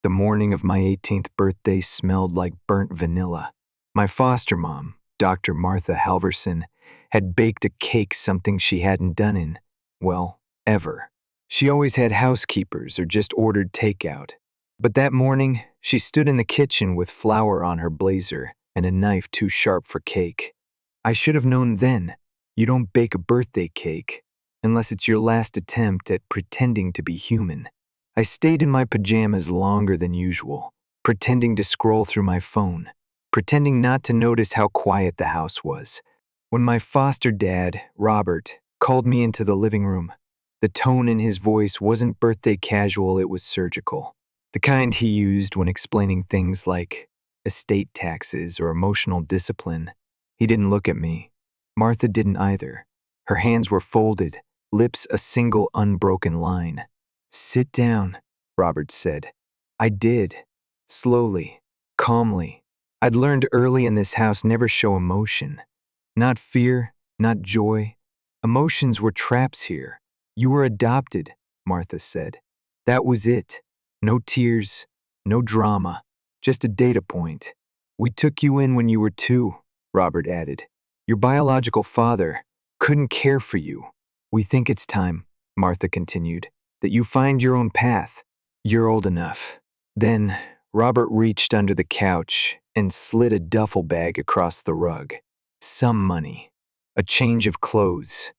The morning of my 18th birthday smelled like burnt vanilla. My foster mom, Dr. Martha Halverson, had baked a cake, something she hadn't done in, well, ever. She always had housekeepers or just ordered takeout. But that morning, she stood in the kitchen with flour on her blazer and a knife too sharp for cake. I should have known then, you don't bake a birthday cake unless it's your last attempt at pretending to be human. I stayed in my pajamas longer than usual, pretending to scroll through my phone, pretending not to notice how quiet the house was. When my foster dad, Robert, called me into the living room, the tone in his voice wasn't birthday casual, it was surgical. The kind he used when explaining things like estate taxes or emotional discipline. He didn't look at me. Martha didn't either. Her hands were folded, lips a single unbroken line. "Sit down," Robert said. I did. Slowly, calmly. I'd learned early in this house never show emotion. Not fear, not joy. Emotions were traps here. "You were adopted," Martha said. That was it. No tears, no drama, just a data point. "We took you in when you were 2, Robert added. "Your biological father couldn't care for you. We think it's time," Martha continued, "that you find your own path. You're old enough." Then, Robert reached under the couch and slid a duffel bag across the rug. Some money, a change of clothes,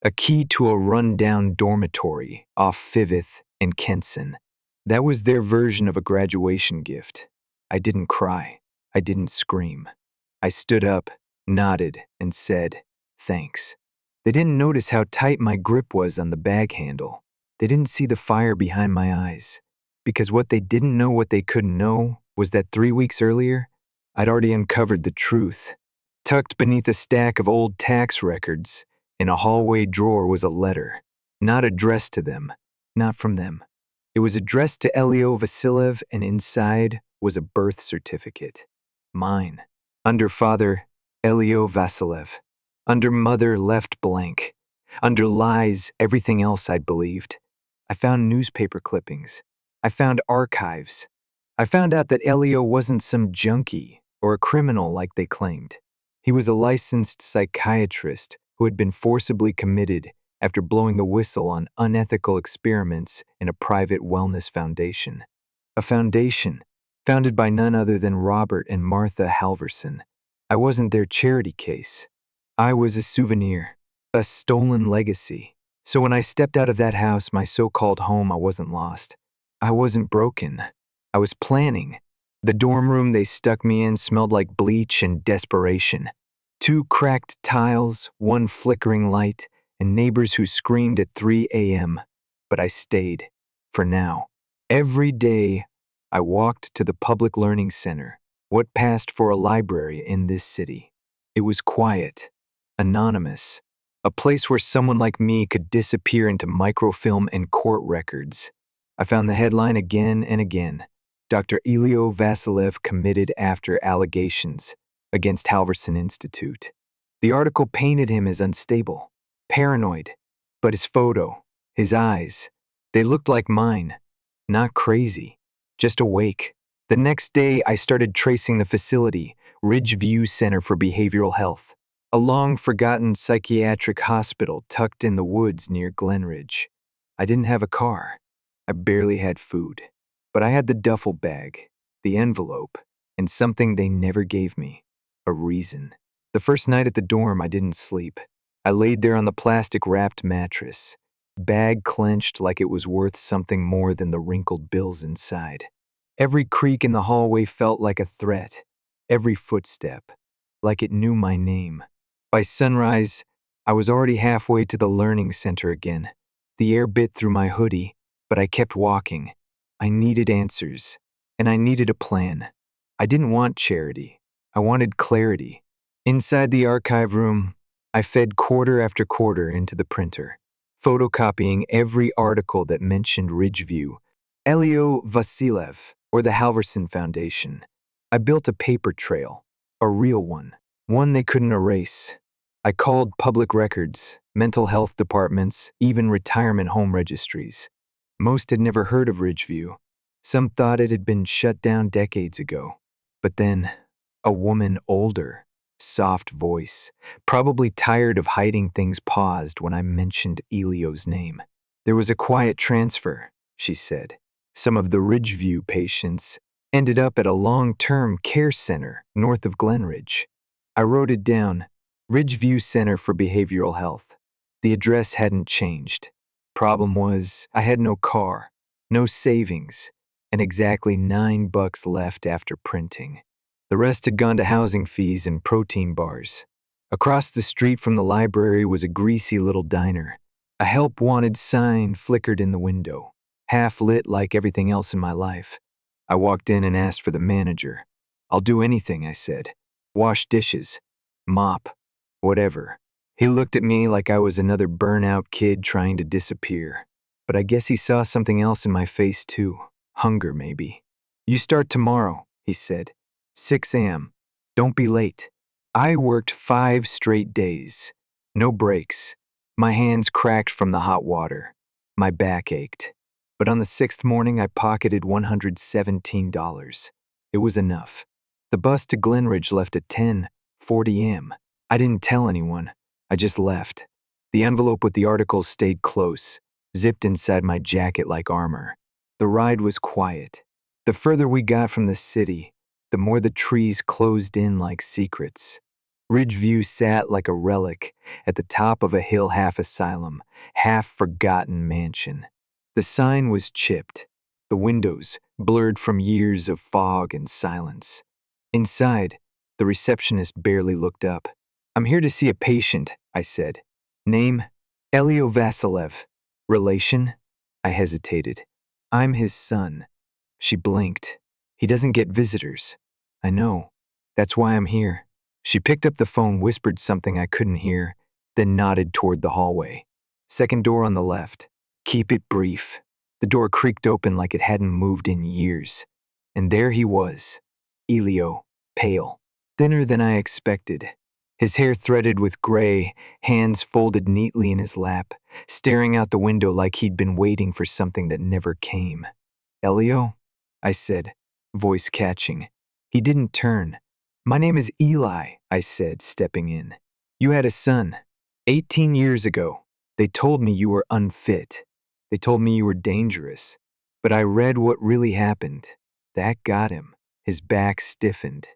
a key to a run-down dormitory off Fifth and Kenson. That was their version of a graduation gift. I didn't cry. I didn't scream. I stood up, nodded, and said, "Thanks." They didn't notice how tight my grip was on the bag handle. They didn't see the fire behind my eyes. Because what they didn't know, what they couldn't know, was that 3 weeks earlier, I'd already uncovered the truth. Tucked beneath a stack of old tax records, in a hallway drawer was a letter. Not addressed to them. Not from them. It was addressed to Elio Vasilev, and inside was a birth certificate. Mine. Under father, Elio Vasilev. Under mother, left blank. Under lies, everything else I'd believed. I found newspaper clippings. I found archives. I found out that Elio wasn't some junkie or a criminal like they claimed. He was a licensed psychiatrist who had been forcibly committed after blowing the whistle on unethical experiments in a private wellness foundation. A foundation founded by none other than Robert and Martha Halverson. I wasn't their charity case. I was a souvenir, a stolen legacy. So when I stepped out of that house, my so-called home, I wasn't lost. I wasn't broken. I was planning. The dorm room they stuck me in smelled like bleach and desperation. 2 cracked tiles, 1 flickering light, and neighbors who screamed at 3 a.m. But I stayed. For now. Every day, I walked to the public learning center, what passed for a library in this city. It was quiet, anonymous, a place where someone like me could disappear into microfilm and court records. I found the headline again and again. Dr. Elio Vasilev committed after allegations against Halverson Institute. The article painted him as unstable, paranoid, but his photo, his eyes, they looked like mine. Not crazy, just awake. The next day, I started tracing the facility, Ridgeview Center for Behavioral Health, a long-forgotten psychiatric hospital tucked in the woods near Glenridge. I didn't have a car. I barely had food. But I had the duffel bag, the envelope, and something they never gave me, a reason. The first night at the dorm, I didn't sleep. I laid there on the plastic-wrapped mattress, bag clenched like it was worth something more than the wrinkled bills inside. Every creak in the hallway felt like a threat, every footstep, like it knew my name. By sunrise, I was already halfway to the learning center again. The air bit through my hoodie, but I kept walking. I needed answers, and I needed a plan. I didn't want charity. I wanted clarity. Inside the archive room, I fed quarter after quarter into the printer, photocopying every article that mentioned Ridgeview, Elio Vasilev, or the Halverson Foundation. I built a paper trail, a real one they couldn't erase. I called public records, mental health departments, even retirement home registries. Most had never heard of Ridgeview. Some thought it had been shut down decades ago. But then, a woman older, soft voice, probably tired of hiding things, paused when I mentioned Elio's name. There was a quiet transfer, she said. Some of the Ridgeview patients ended up at a long-term care center north of Glenridge. I wrote it down, Ridgeview Center for Behavioral Health. The address hadn't changed. Problem was, I had no car, no savings, and exactly $9 left after printing. The rest had gone to housing fees and protein bars. Across the street from the library was a greasy little diner. A help wanted sign flickered in the window, half lit like everything else in my life. I walked in and asked for the manager. I'll do anything, I said. Wash dishes, mop, whatever. He looked at me like I was another burnout kid trying to disappear. But I guess he saw something else in my face too. Hunger, maybe. You start tomorrow, he said. 6 a.m. Don't be late. I worked 5 straight days. No breaks. My hands cracked from the hot water. My back ached. But on the 6th morning, I pocketed $117. It was enough. The bus to Glenridge left at 10:40 a.m. I didn't tell anyone. I just left. The envelope with the articles stayed close, zipped inside my jacket like armor. The ride was quiet. The further we got from the city, the more the trees closed in like secrets. Ridgeview sat like a relic at the top of a hill, half asylum, half forgotten mansion. The sign was chipped, the windows blurred from years of fog and silence. Inside, the receptionist barely looked up. I'm here to see a patient, I said. Name? Elio Vasilev. Relation? I hesitated. I'm his son. She blinked. He doesn't get visitors. I know. That's why I'm here. She picked up the phone, whispered something I couldn't hear, then nodded toward the hallway. Second door on the left. Keep it brief. The door creaked open like it hadn't moved in years. And there he was. Elio, pale, thinner than I expected. His hair threaded with gray, hands folded neatly in his lap, staring out the window like he'd been waiting for something that never came. Elio? I said, voice catching. He didn't turn. My name is Eli, I said, stepping in. You had a son. 18 years ago. They told me you were unfit. They told me you were dangerous. But I read what really happened. That got him. His back stiffened.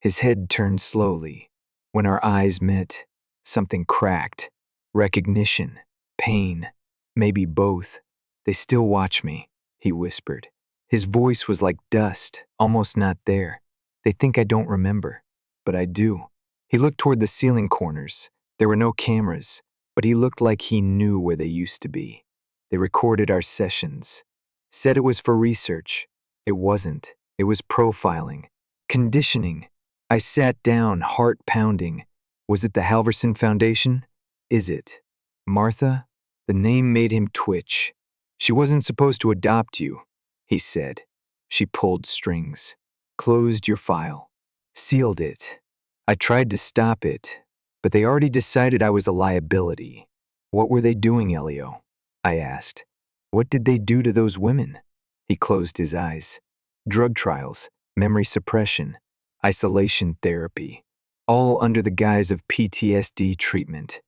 His head turned slowly. When our eyes met, something cracked. Recognition. Pain. Maybe both. They still watch me, he whispered. His voice was like dust, almost not there. They think I don't remember, but I do. He looked toward the ceiling corners. There were no cameras, but he looked like he knew where they used to be. They recorded our sessions. Said it was for research. It wasn't. It was profiling. Conditioning. I sat down, heart pounding. Was it the Halverson Foundation? Is it? Martha? The name made him twitch. She wasn't supposed to adopt you, he said. She pulled strings. Closed your file. Sealed it. I tried to stop it, but they already decided I was a liability. What were they doing, Elio? I asked. What did they do to those women? He closed his eyes. Drug trials, memory suppression, isolation therapy, all under the guise of PTSD treatment.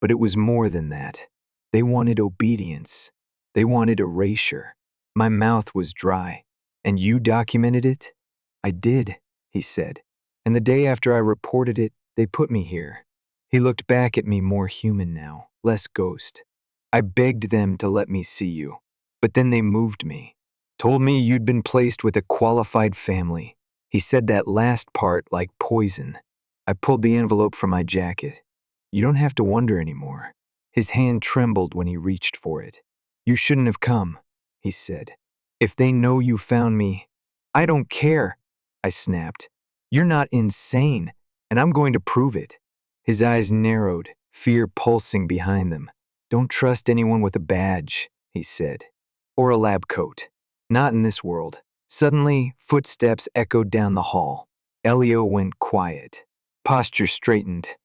But it was more than that. They wanted obedience. They wanted erasure. My mouth was dry. And you documented it? I did, he said. And the day after I reported it, they put me here. He looked back at me, more human now, less ghost. I begged them to let me see you, but then they moved me. Told me you'd been placed with a qualified family. He said that last part like poison. I pulled the envelope from my jacket. You don't have to wonder anymore. His hand trembled when he reached for it. You shouldn't have come, he said. If they know you found me, I don't care, I snapped. You're not insane, and I'm going to prove it. His eyes narrowed, fear pulsing behind them. Don't trust anyone with a badge, he said. Or a lab coat. Not in this world. Suddenly, footsteps echoed down the hall. Elio went quiet. Posture straightened.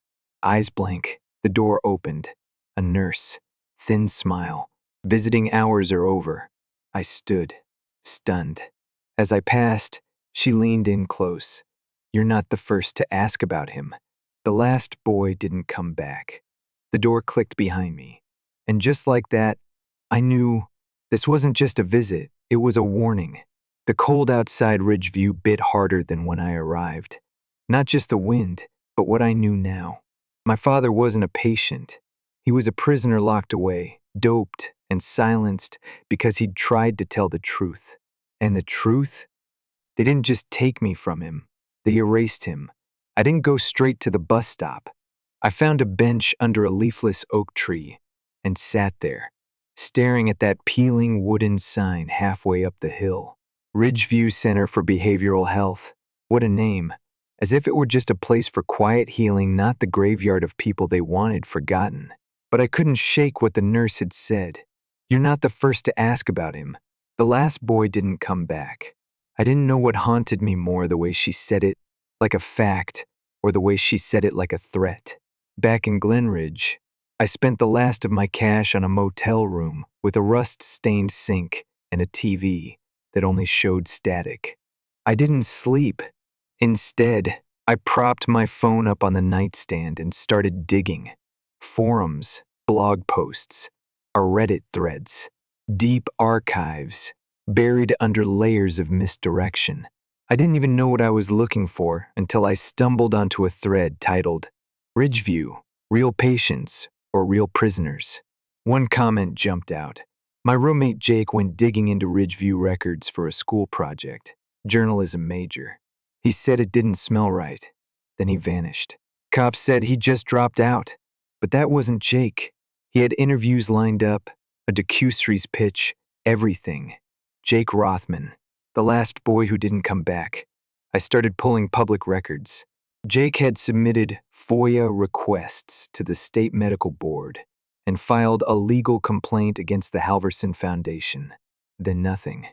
Eyes blank. The door opened. A nurse. Thin smile. Visiting hours are over. I stood, stunned. As I passed, she leaned in close. "You're not the first to ask about him. The last boy didn't come back." The door clicked behind me. And just like that, I knew this wasn't just a visit, it was a warning. The cold outside Ridgeview bit harder than when I arrived. Not just the wind, but what I knew now. My father wasn't a patient. He was a prisoner locked away, doped, and silenced because he'd tried to tell the truth. And the truth? They didn't just take me from him, they erased him. I didn't go straight to the bus stop. I found a bench under a leafless oak tree and sat there, staring at that peeling wooden sign halfway up the hill. Ridgeview Center for Behavioral Health. What a name. As if it were just a place for quiet healing, not the graveyard of people they wanted forgotten. But I couldn't shake what the nurse had said. "You're not the first to ask about him. The last boy didn't come back." I didn't know what haunted me more, the way she said it like a fact, or the way she said it like a threat. Back in Glenridge, I spent the last of my cash on a motel room with a rust-stained sink and a TV that only showed static. I didn't sleep. Instead, I propped my phone up on the nightstand and started digging. Forums, blog posts, our Reddit threads, deep archives, buried under layers of misdirection. I didn't even know what I was looking for until I stumbled onto a thread titled, "Ridgeview, Real Patients or Real Prisoners?" One comment jumped out. My roommate Jake went digging into Ridgeview records for a school project, journalism major. He said it didn't smell right. Then he vanished. Cops said he just dropped out. But that wasn't Jake. He had interviews lined up, a docuseries pitch, everything. Jake Rothman, the last boy who didn't come back. I started pulling public records. Jake had submitted FOIA requests to the state medical board and filed a legal complaint against the Halverson Foundation. Then nothing.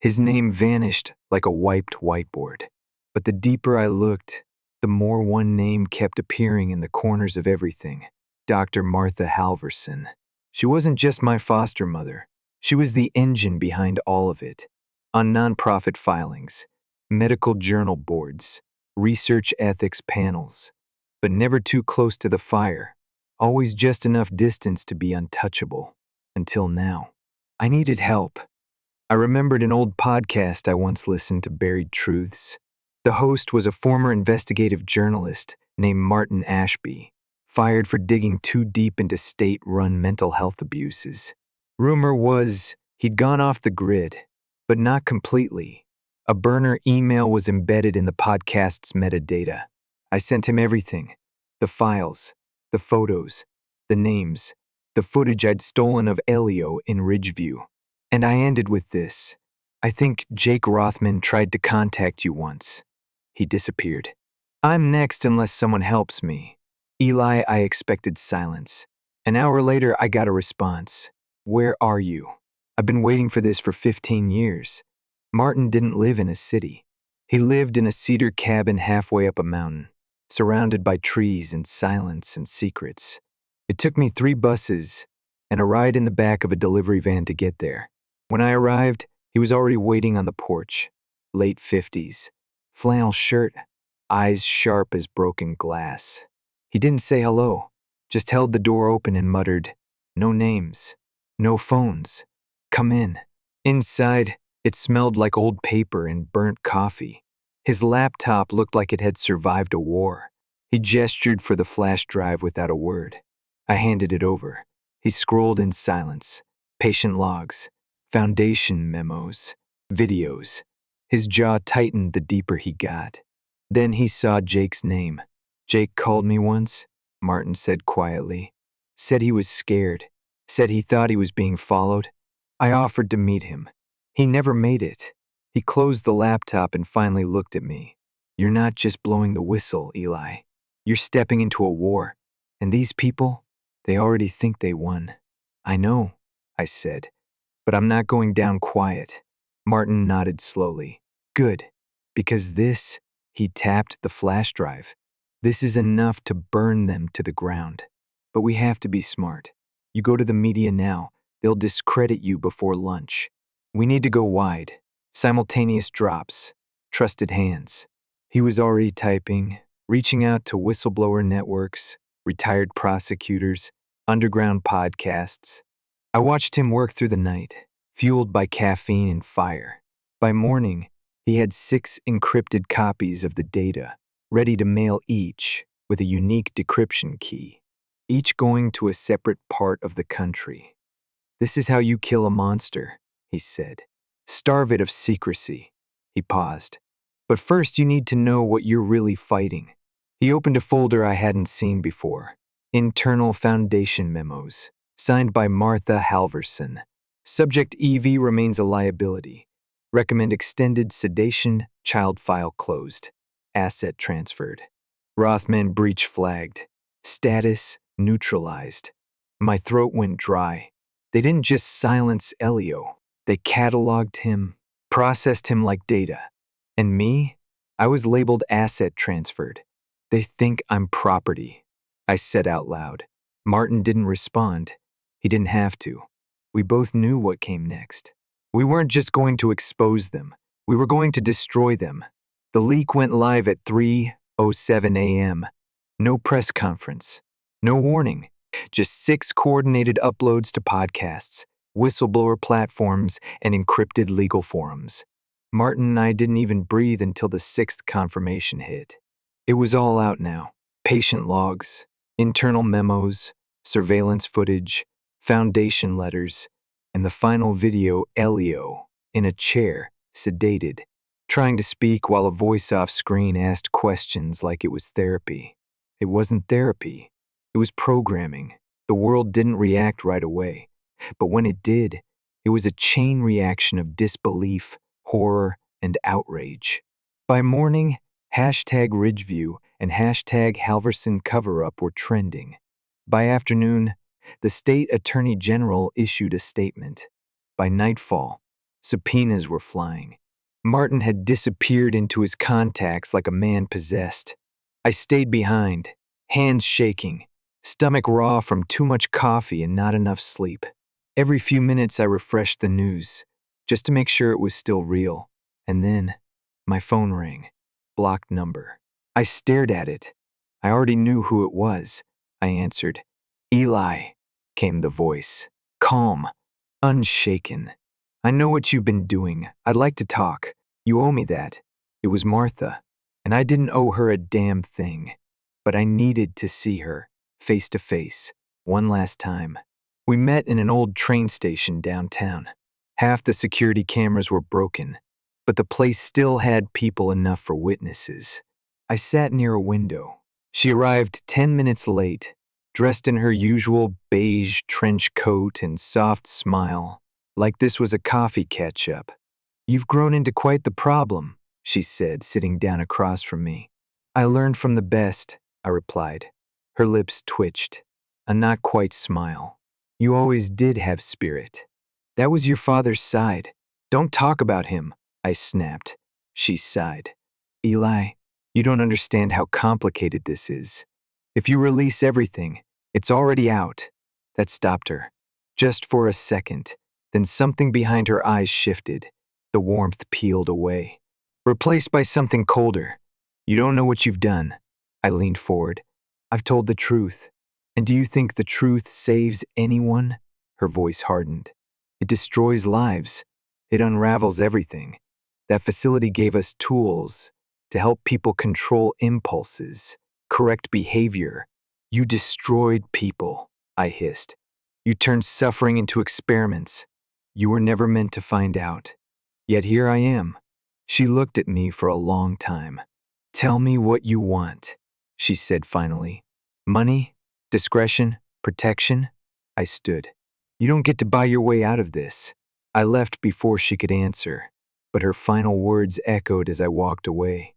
His name vanished like a wiped whiteboard. But the deeper I looked, the more one name kept appearing in the corners of everything. Dr. Martha Halverson. She wasn't just my foster mother. She was the engine behind all of it. On nonprofit filings, medical journal boards, research ethics panels, but never too close to the fire. Always just enough distance to be untouchable. Until now. I needed help. I remembered an old podcast I once listened to, Buried Truths. The host was a former investigative journalist named Martin Ashby, fired for digging too deep into state-run mental health abuses. Rumor was he'd gone off the grid, but not completely. A burner email was embedded in the podcast's metadata. I sent him everything: the files, the photos, the names, the footage I'd stolen of Elio in Ridgeview. And I ended with this: "I think Jake Rothman tried to contact you once. He disappeared. I'm next unless someone helps me." Eli, I expected silence. An hour later, I got a response. "Where are you? I've been waiting for this for 15 years. Martin didn't live in a city. He lived in a cedar cabin halfway up a mountain, surrounded by trees and silence and secrets. It took me 3 buses and a ride in the back of a delivery van to get there. When I arrived, he was already waiting on the porch. Late 50s. Flannel shirt, eyes sharp as broken glass. He didn't say hello, just held the door open and muttered, "No names, no phones. Come in." Inside, it smelled like old paper and burnt coffee. His laptop looked like it had survived a war. He gestured for the flash drive without a word. I handed it over. He scrolled in silence. Patient logs, foundation memos, videos. His jaw tightened the deeper he got. Then he saw Jake's name. "Jake called me once," Martin said quietly. "Said he was scared. Said he thought he was being followed. I offered to meet him. He never made it." He closed the laptop and finally looked at me. "You're not just blowing the whistle, Eli. You're stepping into a war. And these people, they already think they won." "I know," I said, "but I'm not going down quiet." Martin nodded slowly. "Good, because this," he tapped the flash drive, "this is enough to burn them to the ground. But we have to be smart. You go to the media now, they'll discredit you before lunch. We need to go wide, Simultaneous drops, trusted hands. He was already typing, reaching out to whistleblower networks, retired prosecutors, underground podcasts. I watched him work through the night, fueled by caffeine and fire. By morning, he had 6 encrypted copies of the data, ready to mail each with a unique decryption key, each going to a separate part of the country. "This is how you kill a monster," he said. "Starve it of secrecy." He paused. "But first you need to know what you're really fighting." He opened a folder I hadn't seen before. Internal Foundation Memos, signed by Martha Halverson. Subject: EV remains a liability. Recommend extended sedation, child file closed. Asset transferred. Rothman breach flagged. Status neutralized. My throat went dry. They didn't just silence Elio. They cataloged him, processed him like data. And me? I was labeled asset transferred. "They think I'm property," I said out loud. Martin didn't respond. He didn't have to. We both knew what came next. We weren't just going to expose them. We were going to destroy them. The leak went live at 3:07 a.m. No press conference. No warning. Just 6 coordinated uploads to podcasts, whistleblower platforms, and encrypted legal forums. Martin and I didn't even breathe until the 6th confirmation hit. It was all out now. Patient logs, internal memos, surveillance footage, foundation letters, and the final video: Elio, in a chair, sedated, trying to speak while a voice off screen asked questions like it was therapy. It wasn't therapy. It was programming. The world didn't react right away. But when it did, it was a chain reaction of disbelief, horror, and outrage. By morning, #Ridgeview and #Halverson cover-up were trending. By afternoon, the state attorney general issued a statement. By nightfall, subpoenas were flying. Martin had disappeared into his contacts like a man possessed. I stayed behind, hands shaking, stomach raw from too much coffee and not enough sleep. Every few minutes I refreshed the news, just to make sure it was still real. And then, my phone rang. Blocked number. I stared at it. I already knew who it was. I answered. "Eli," came the voice. Calm, unshaken. "I know what you've been doing. I'd like to talk. You owe me that." It was Martha, and I didn't owe her a damn thing. But I needed to see her, face to face, one last time. We met in an old train station downtown. Half the security cameras were broken, but the place still had people enough for witnesses. I sat near a window. She arrived 10 minutes late, dressed in her usual beige trench coat and soft smile, like this was a coffee catch-up. "You've grown into quite the problem," she said, sitting down across from me. "I learned from the best," I replied. Her lips twitched, a not quite smile. "You always did have spirit. That was your father's side. Don't talk about him," I snapped. She sighed. "Eli, you don't understand how complicated this is. If you release everything, it's already out." That stopped her. Just for a second, then something behind her eyes shifted. The warmth peeled away, replaced by something colder. "You don't know what you've done." I leaned forward. "I've told the truth. And do you think the truth saves anyone?" Her voice hardened. "It destroys lives. It unravels everything. That facility gave us tools to help people control impulses, correct behavior. You destroyed people," I hissed. "You turned suffering into experiments. You were never meant to find out. Yet here I am." She looked at me for a long time. "Tell me what you want," she said finally. "Money? Discretion? Protection?" I stood. "You don't get to buy your way out of this." I left before she could answer, but her final words echoed as I walked away.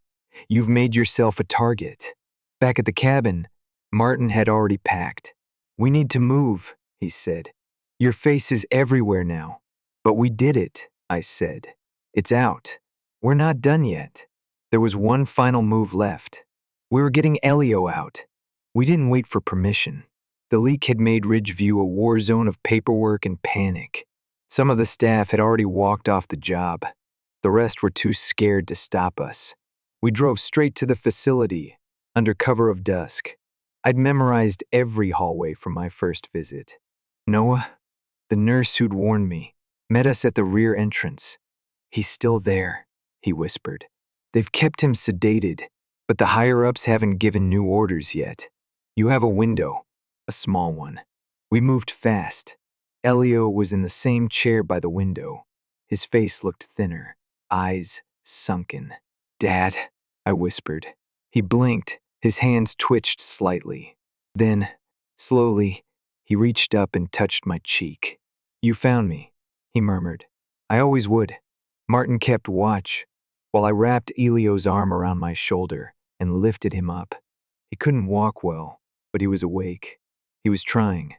"You've made yourself a target." Back at the cabin, Martin had already packed. "We need to move," he said. "Your face is everywhere now." "But we did it," I said. "It's out. We're not done yet." There was one final move left. We were getting Elio out. We didn't wait for permission. The leak had made Ridgeview a war zone of paperwork and panic. Some of the staff had already walked off the job. The rest were too scared to stop us. We drove straight to the facility, under cover of dusk. I'd memorized every hallway from my first visit. Noah, the nurse who'd warned me, met us at the rear entrance. "He's still there," he whispered. "They've kept him sedated, but the higher-ups haven't given new orders yet. You have a window, a small one." We moved fast. Elio was in the same chair by the window. His face looked thinner, eyes sunken. "Dad," I whispered. He blinked, his hands twitched slightly. Then, slowly, he reached up and touched my cheek. "You found me," he murmured. "I always would." Martin kept watch, while I wrapped Elio's arm around my shoulder and lifted him up. He couldn't walk well, but he was awake. He was trying.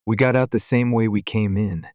We got out the same way we came in.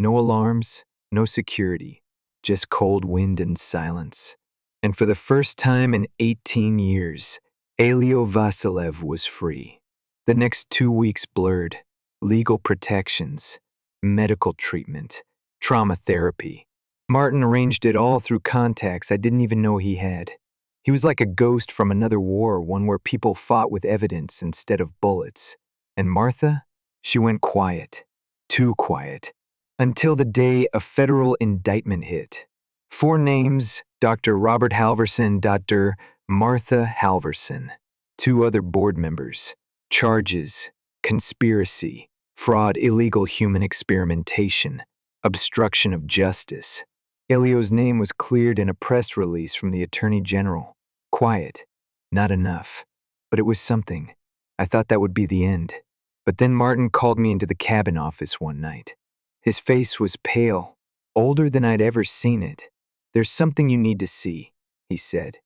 No alarms, no security, just cold wind and silence. And for the first time in 18 years, Elio Vasilev was free. The next 2 weeks blurred. Legal protections, medical treatment, trauma therapy. Martin arranged it all through contacts I didn't even know he had. He was like a ghost from another war, one where people fought with evidence instead of bullets. And Martha? She went quiet. Too quiet. Until the day a federal indictment hit. 4 names: Dr. Robert Halverson, Dr. Martha Halverson. 2 other board members. Charges: conspiracy, fraud, illegal human experimentation, obstruction of justice. Elio's name was cleared in a press release from the Attorney General. Quiet. Not enough. But it was something. I thought that would be the end. But then Martin called me into the cabin office one night. His face was pale, older than I'd ever seen it. "There's something you need to see," he said.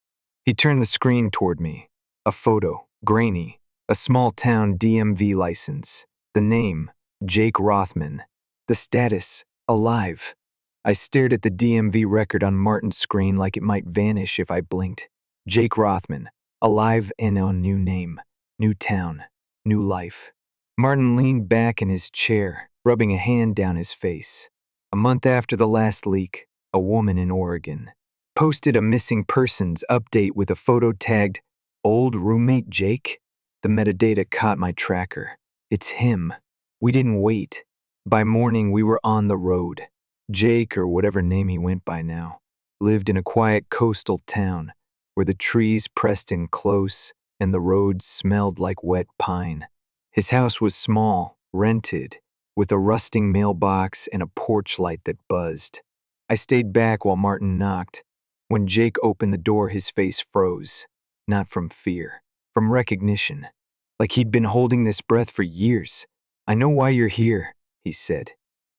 He turned the screen toward me. A photo, grainy, a small-town DMV license. The name, Jake Rothman. The status, alive. I stared at the DMV record on Martin's screen like it might vanish if I blinked. Jake Rothman, alive and a new name, new town, new life. Martin leaned back in his chair, rubbing a hand down his face. A month after the last leak, a woman in Oregon posted a missing persons update with a photo tagged, "Old roommate Jake." The metadata caught my tracker. It's him. We didn't wait. By morning, we were on the road. Jake, or whatever name he went by now, lived in a quiet coastal town where the trees pressed in close and the roads smelled like wet pine. His house was small, rented, with a rusting mailbox and a porch light that buzzed. I stayed back while Martin knocked. When Jake opened the door, his face froze. Not from fear, from recognition. Like he'd been holding this breath for years. "I know why you're here," he said.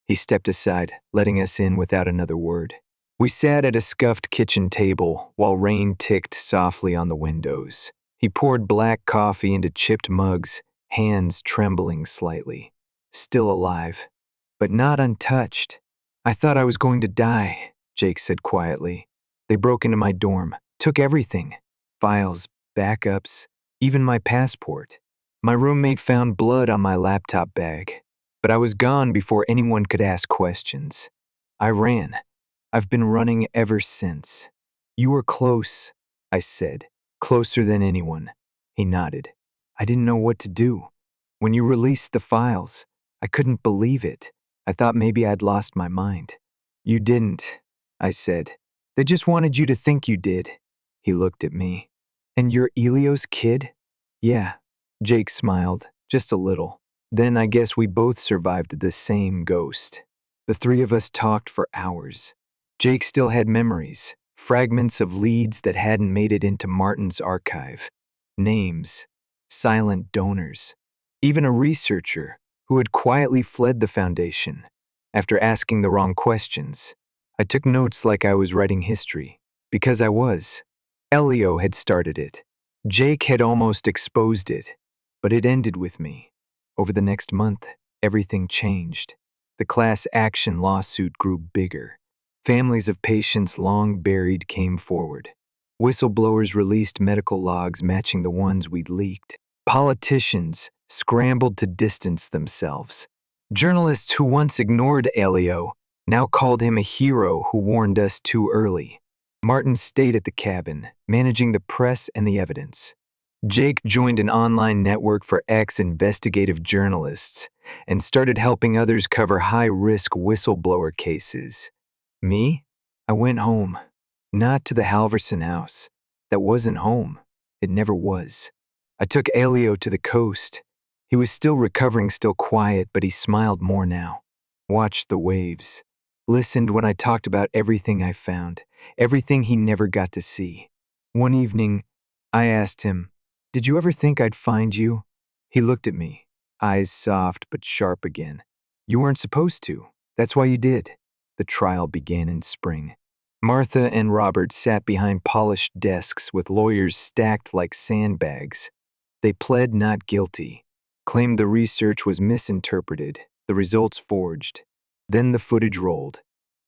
He stepped aside, letting us in without another word. We sat at a scuffed kitchen table while rain ticked softly on the windows. He poured black coffee into chipped mugs, hands trembling slightly. Still alive, but not untouched. "I thought I was going to die," Jake said quietly. "They broke into my dorm, took everything. Files, backups, even my passport. My roommate found blood on my laptop bag, but I was gone before anyone could ask questions. I ran. I've been running ever since." "You were close," I said. "Closer than anyone." He nodded. "I didn't know what to do. When you released the files, I couldn't believe it. I thought maybe I'd lost my mind." "You didn't," I said. "They just wanted you to think you did." He looked at me. "And you're Elio's kid?" "Yeah." Jake smiled, just a little. Then I guess we both survived the same ghost. The 3 of us talked for hours. Jake still had memories, fragments of leads that hadn't made it into Martin's archive. Names, silent donors, even a researcher who had quietly fled the foundation after asking the wrong questions. I took notes like I was writing history, because I was. Elio had started it. Jake had almost exposed it, but it ended with me. Over the next month, everything changed. The class action lawsuit grew bigger. Families of patients long buried came forward. Whistleblowers released medical logs matching the ones we'd leaked. Politicians scrambled to distance themselves. Journalists who once ignored Elio now called him a hero who warned us too early. Martin stayed at the cabin, managing the press and the evidence. Jake joined an online network for ex-investigative journalists and started helping others cover high-risk whistleblower cases. Me? I went home. Not to the Halverson house. That wasn't home. It never was. I took Elio to the coast. He was still recovering, still quiet, but he smiled more now. Watched the waves. Listened when I talked about everything I found, everything he never got to see. One evening, I asked him, "Did you ever think I'd find you?" He looked at me, eyes soft but sharp again. "You weren't supposed to. That's why you did." The trial began in spring. Martha and Robert sat behind polished desks with lawyers stacked like sandbags. They pled not guilty, claimed the research was misinterpreted, the results forged. Then the footage rolled.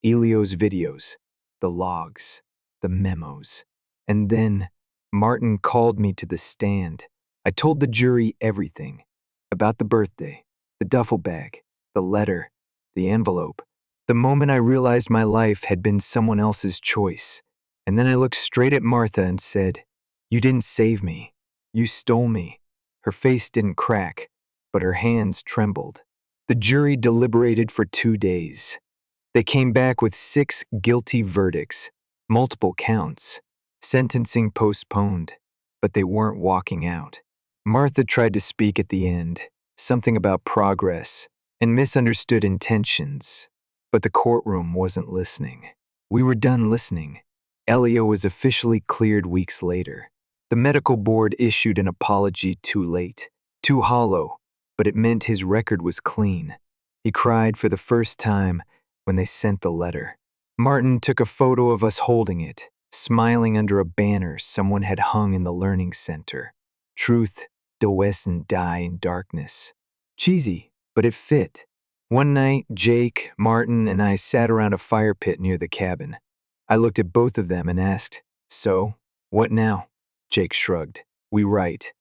Elio's videos, the logs, the memos. And then Martin called me to the stand. I told the jury everything about the birthday, the duffel bag, the letter, the envelope. The moment I realized my life had been someone else's choice. And then I looked straight at Martha and said, "You didn't save me. You stole me." Her face didn't crack, but her hands trembled. The jury deliberated for 2 days. They came back with 6 guilty verdicts, multiple counts, sentencing postponed, but they weren't walking out. Martha tried to speak at the end, something about progress and misunderstood intentions, but the courtroom wasn't listening. We were done listening. Elio was officially cleared weeks later. The medical board issued an apology too late, too hollow, but it meant his record was clean. He cried for the first time when they sent the letter. Martin took a photo of us holding it, smiling under a banner someone had hung in the learning center. "Truth doesn't die in darkness." Cheesy, but it fit. One night, Jake, Martin, and I sat around a fire pit near the cabin. I looked at both of them and asked, "So, what now?" Jake shrugged. "We write.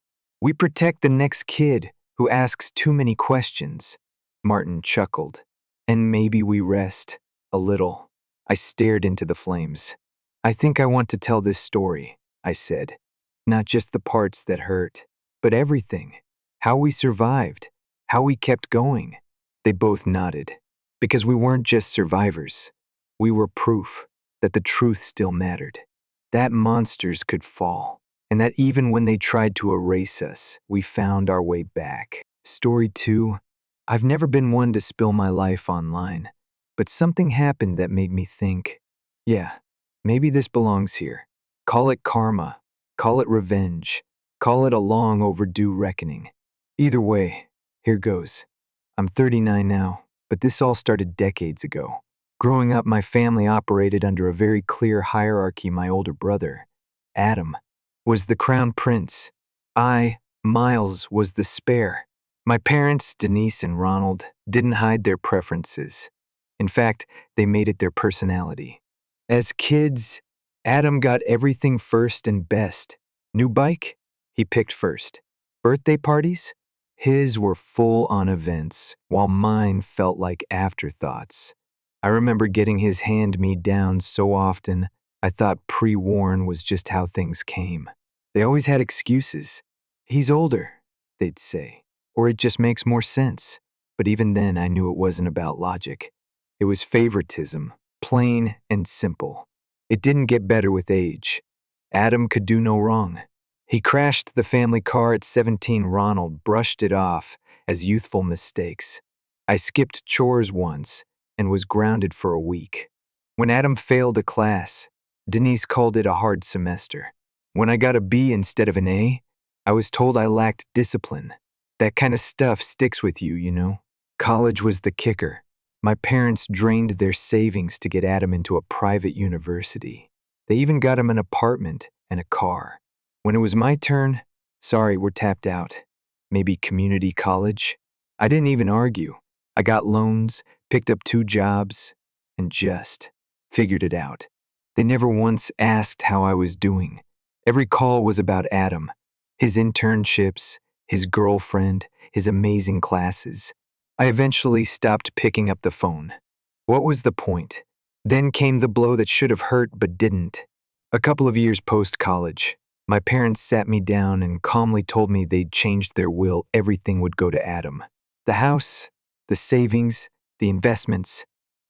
We protect the next kid who asks too many questions." Martin chuckled. "And maybe we rest a little." I stared into the flames. "I think I want to tell this story," I said. "Not just the parts that hurt, but everything. How we survived, how we kept going." They both nodded, because we weren't just survivors. We were proof that the truth still mattered, that monsters could fall, and that even when they tried to erase us, we found our way back. Story 2. I've never been one to spill my life online, but something happened that made me think, yeah, maybe this belongs here. Call it karma, call it revenge, call it a long overdue reckoning. Either way, here goes. I'm 39 now, but this all started decades ago. Growing up, my family operated under a very clear hierarchy. My older brother, Adam, was the crown prince. I, Miles, was the spare. My parents, Denise and Ronald, didn't hide their preferences. In fact, they made it their personality. As kids, Adam got everything first and best. New bike? He picked first. Birthday parties? His were full-on events, while mine felt like afterthoughts. I remember getting his hand-me-downs so often, I thought pre-worn was just how things came. They always had excuses. "He's older," they'd say, or "it just makes more sense." But even then, I knew it wasn't about logic. It was favoritism, plain and simple. It didn't get better with age. Adam could do no wrong. He crashed the family car at 17. Ronald brushed it off as youthful mistakes. I skipped chores once and was grounded for a week. When Adam failed a class, Denise called it a hard semester. When I got a B instead of an A, I was told I lacked discipline. That kind of stuff sticks with you, you know? College was the kicker. My parents drained their savings to get Adam into a private university. They even got him an apartment and a car. When it was my turn, "Sorry, we're tapped out." Maybe community college? I didn't even argue. I got loans, picked up 2 jobs, and just figured it out. They never once asked how I was doing. Every call was about Adam, his internships, his girlfriend, his amazing classes. I eventually stopped picking up the phone. What was the point? Then came the blow that should have hurt but didn't. A couple of years post-college, my parents sat me down and calmly told me they'd changed their will. Everything would go to Adam. The house, the savings, the investments.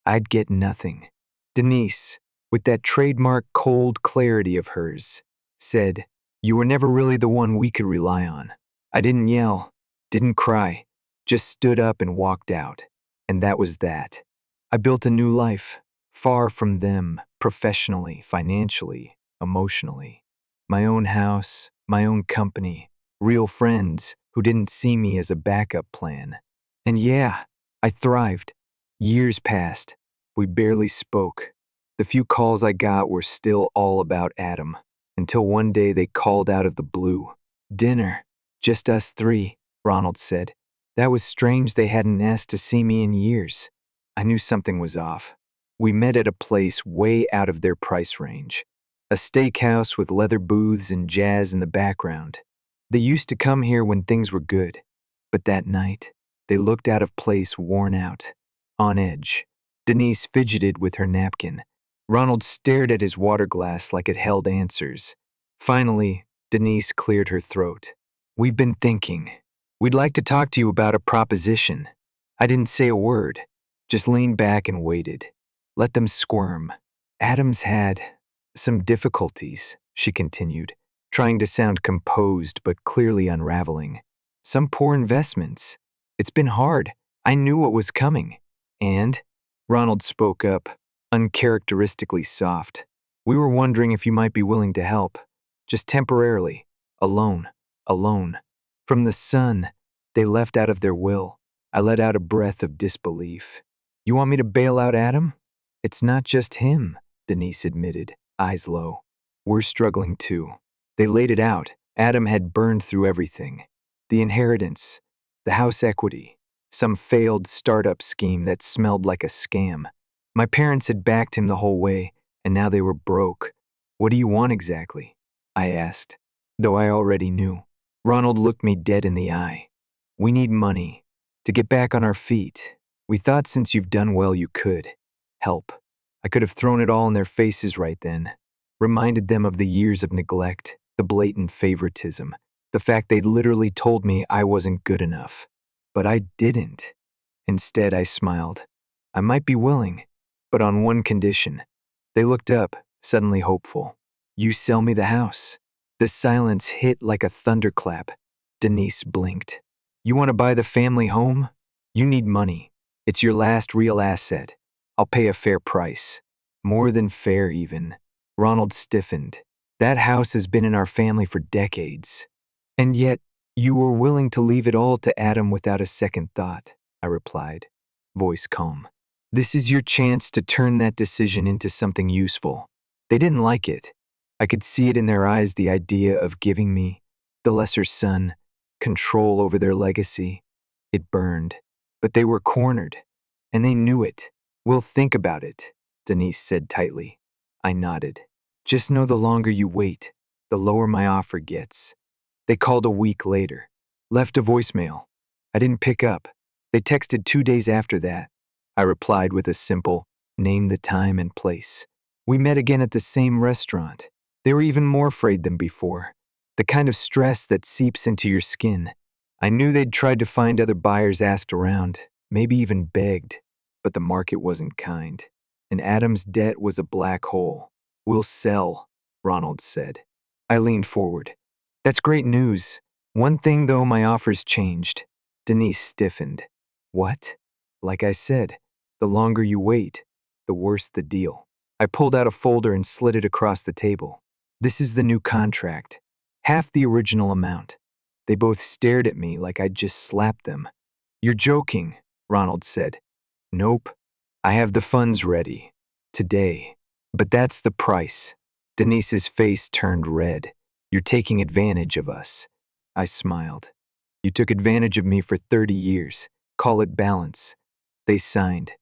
I'd get nothing. Denise, with that trademark cold clarity of hers, said, "You were never really the one we could rely on." I didn't yell, didn't cry, just stood up and walked out. And that was that. I built a new life, far from them, professionally, financially, emotionally. My own house, my own company, real friends who didn't see me as a backup plan. And yeah, I thrived. Years passed. We barely spoke. The few calls I got were still all about Adam, until one day they called out of the blue. "Dinner. Just us three," Ronald said. That was strange. They hadn't asked to see me in years. I knew something was off. We met at a place way out of their price range. A steakhouse with leather booths and jazz in the background. They used to come here when things were good. But that night, they looked out of place, worn out, on edge. Denise fidgeted with her napkin. Ronald stared at his water glass like it held answers. Finally, Denise cleared her throat. "We've been thinking. We'd like to talk to you about a proposition." I didn't say a word, just leaned back and waited. Let them squirm. "Adam's had some difficulties," she continued, trying to sound composed but clearly unraveling. "Some poor investments. It's been hard. I knew what was coming." "And?" Ronald spoke up, uncharacteristically soft. "We were wondering if you might be willing to help. Just temporarily. Alone. From the son they left out of their will." I let out a breath of disbelief. "You want me to bail out Adam?" "It's not just him," Denise admitted, eyes low. "We're struggling too." They laid it out. Adam had burned through everything. The inheritance, the house equity, some failed startup scheme that smelled like a scam. My parents had backed him the whole way, and now they were broke. "What do you want exactly?" I asked, though I already knew. Ronald looked me dead in the eye. "We need money to get back on our feet. We thought since you've done well you could help." I could have thrown it all in their faces right then, reminded them of the years of neglect, the blatant favoritism, the fact they'd literally told me I wasn't good enough. But I didn't. Instead, I smiled. "I might be willing, but on one condition." They looked up, suddenly hopeful. "You sell me the house." The silence hit like a thunderclap. Denise blinked. "You want to buy the family home? You need money. It's your last real asset. I'll pay a fair price. More than fair, even." Ronald stiffened. "That house has been in our family for decades. And yet, you were willing to leave it all to Adam without a second thought," I replied, voice calm. "This is your chance to turn that decision into something useful." They didn't like it. I could see it in their eyes, the idea of giving me, the lesser son, control over their legacy. It burned. But they were cornered, and they knew it. "We'll think about it," Denise said tightly. I nodded. "Just know the longer you wait, the lower my offer gets." They called a week later. Left a voicemail. I didn't pick up. They texted 2 days after that. I replied with a simple, "Name the time and place." We met again at the same restaurant. They were even more afraid than before. The kind of stress that seeps into your skin. I knew they'd tried to find other buyers, asked around, maybe even begged, but the market wasn't kind. And Adam's debt was a black hole. "We'll sell," Ronald said. I leaned forward. "That's great news. One thing though, my offer's changed." Denise stiffened. "What?" "Like I said, the longer you wait, the worse the deal." I pulled out a folder and slid it across the table. "This is the new contract. Half the original amount." They both stared at me like I'd just slapped them. "You're joking," Ronald said. "Nope. I have the funds ready. Today. But that's the price." Denise's face turned red. "You're taking advantage of us." I smiled. "You took advantage of me for 30 years. Call it balance." They signed.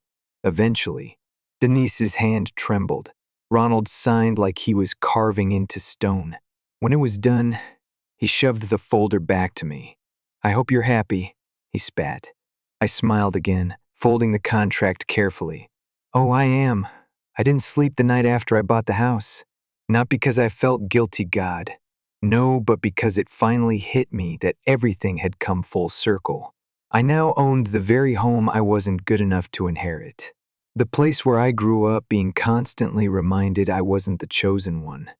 Eventually, Denise's hand trembled. Ronald signed like he was carving into stone. When it was done, he shoved the folder back to me. "I hope you're happy," he spat. I smiled again, folding the contract carefully. "Oh, I am. I didn't sleep the night after I bought the house." Not because I felt guilty, God. No, but because it finally hit me that everything had come full circle. I now owned the very home I wasn't good enough to inherit. The place where I grew up being constantly reminded I wasn't the chosen one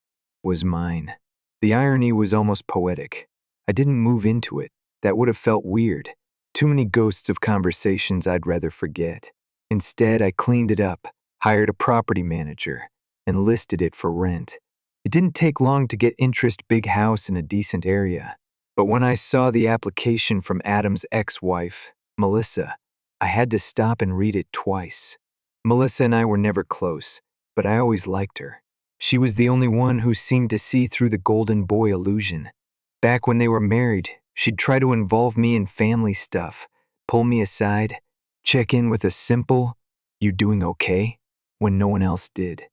was mine. The irony was almost poetic. I didn't move into it. That would have felt weird. Too many ghosts of conversations I'd rather forget. Instead, I cleaned it up, hired a property manager, and listed it for rent. It didn't take long to get interest, big house in a decent area. But when I saw the application from Adam's ex-wife, Melissa, I had to stop and read it twice. Melissa and I were never close, but I always liked her. She was the only one who seemed to see through the golden boy illusion. Back when they were married, she'd try to involve me in family stuff, pull me aside, check in with a simple, "You doing okay?" when no one else did.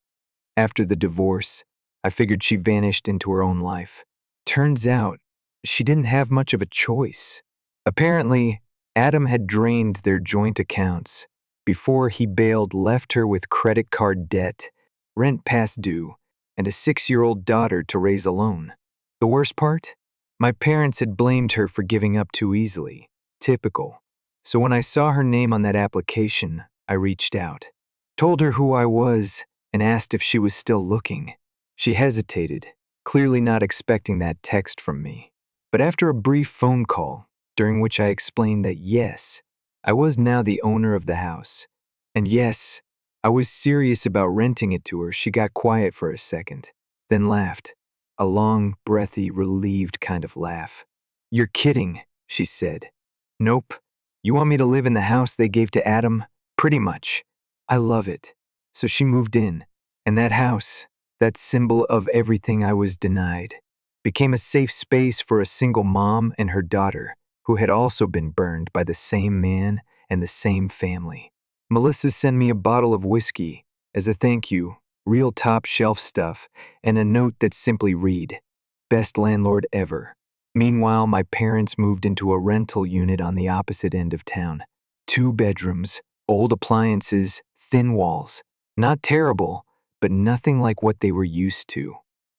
After the divorce, I figured she vanished into her own life. Turns out, she didn't have much of a choice. Apparently, Adam had drained their joint accounts. Before he bailed, left her with credit card debt, rent past due, and a 6-year-old daughter to raise alone. The worst part? My parents had blamed her for giving up too easily. Typical. So when I saw her name on that application, I reached out, told her who I was, and asked if she was still looking. She hesitated, clearly not expecting that text from me. But after a brief phone call, during which I explained that yes, I was now the owner of the house, and yes, I was serious about renting it to her, she got quiet for a second, then laughed. A long, breathy, relieved kind of laugh. "You're kidding," she said. "Nope. You want me to live in the house they gave to Adam? Pretty much. I love it." So she moved in, and that house, that symbol of everything I was denied, became a safe space for a single mom and her daughter, who had also been burned by the same man and the same family. Melissa sent me a bottle of whiskey as a thank you, real top shelf stuff, and a note that simply read, "Best landlord ever." Meanwhile, my parents moved into a rental unit on the opposite end of town. 2 bedrooms, old appliances, thin walls. Not terrible, but nothing like what they were used to.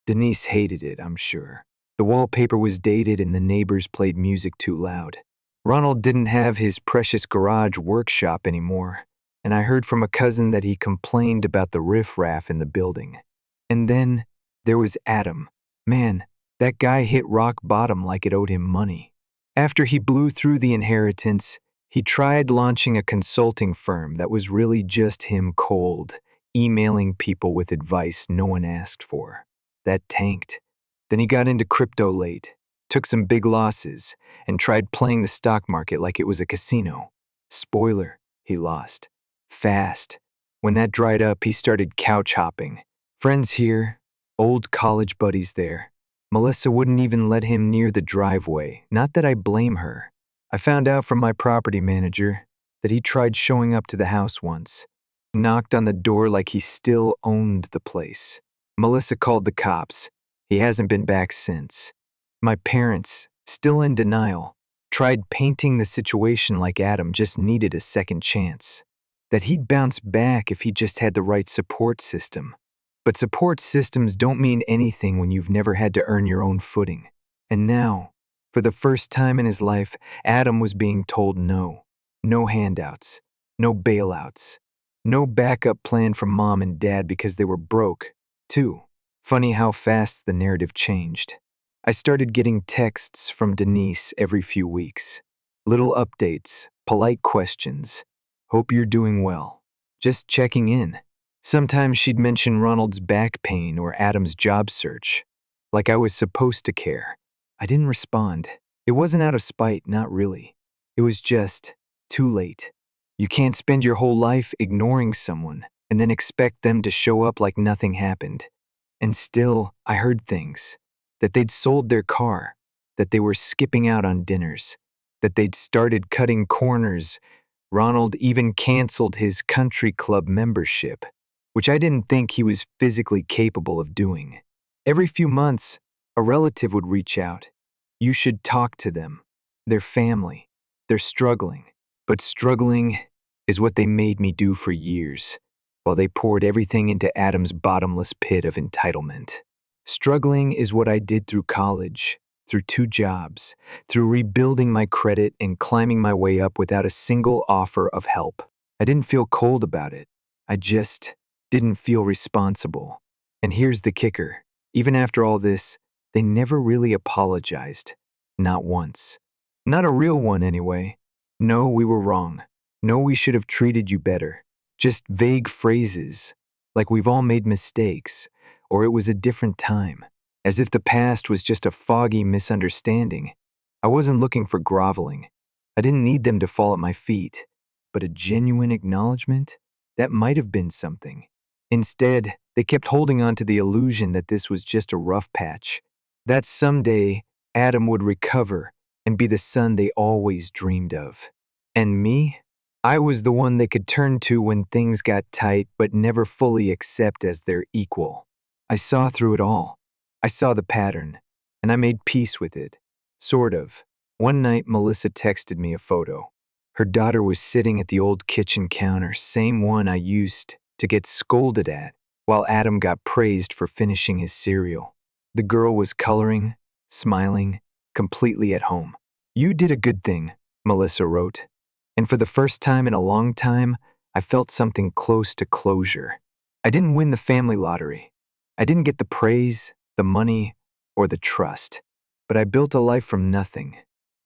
Denise hated it, I'm sure. The wallpaper was dated and the neighbors played music too loud. Ronald didn't have his precious garage workshop anymore, and I heard from a cousin that he complained about the riffraff in the building. And then there was Adam. Man, that guy hit rock bottom like it owed him money. After he blew through the inheritance, he tried launching a consulting firm that was really just him cold, emailing people with advice no one asked for. That tanked. Then he got into crypto late, took some big losses, and tried playing the stock market like it was a casino. Spoiler, he lost. Fast. When that dried up, he started couch hopping. Friends here, old college buddies there. Melissa wouldn't even let him near the driveway, not that I blame her. I found out from my property manager that he tried showing up to the house once. Knocked on the door like he still owned the place. Melissa called the cops. He hasn't been back since. My parents, still in denial, tried painting the situation like Adam just needed a second chance. That he'd bounce back if he just had the right support system. But support systems don't mean anything when you've never had to earn your own footing. And now, for the first time in his life, Adam was being told no. No handouts. No bailouts. No backup plan from mom and dad because they were broke, too. Funny how fast the narrative changed. I started getting texts from Denise every few weeks. Little updates, polite questions. "Hope you're doing well." Just checking in. Sometimes she'd mention Ronald's back pain or Adam's job search. Like I was supposed to care. I didn't respond. It wasn't out of spite, not really. It was just too late. You can't spend your whole life ignoring someone and then expect them to show up like nothing happened. And still, I heard things. That they'd sold their car, that they were skipping out on dinners, that they'd started cutting corners. Ronald even canceled his country club membership, which I didn't think he was physically capable of doing. Every few months, a relative would reach out. You should talk to them. They're family. They're struggling. But struggling is what they made me do for years, while they poured everything into Adam's bottomless pit of entitlement. Struggling is what I did through college, through 2 jobs, through rebuilding my credit and climbing my way up without a single offer of help. I didn't feel cold about it. I just didn't feel responsible. And here's the kicker. Even after all this, they never really apologized. Not once. Not a real one, anyway. No, we were wrong. No, we should have treated you better. Just vague phrases, like we've all made mistakes, or it was a different time, as if the past was just a foggy misunderstanding. I wasn't looking for groveling. I didn't need them to fall at my feet, but a genuine acknowledgement? That might have been something. Instead, they kept holding on to the illusion that this was just a rough patch, that someday Adam would recover and be the son they always dreamed of. And me? I was the one they could turn to when things got tight but never fully accept as their equal. I saw through it all. I saw the pattern, and I made peace with it. Sort of. One night, Melissa texted me a photo. Her daughter was sitting at the old kitchen counter, same one I used to get scolded at, while Adam got praised for finishing his cereal. The girl was coloring, smiling, completely at home. "You did a good thing," Melissa wrote. And for the first time in a long time, I felt something close to closure. I didn't win the family lottery. I didn't get the praise, the money, or the trust. But I built a life from nothing.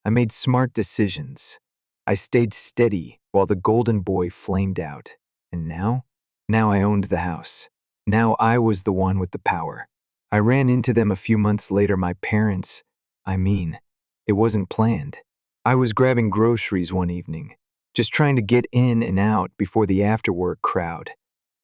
I made smart decisions. I stayed steady while the golden boy flamed out. And now? Now I owned the house. Now I was the one with the power. I ran into them a few months later, my parents. It wasn't planned. I was grabbing groceries one evening, just trying to get in and out before the after-work crowd,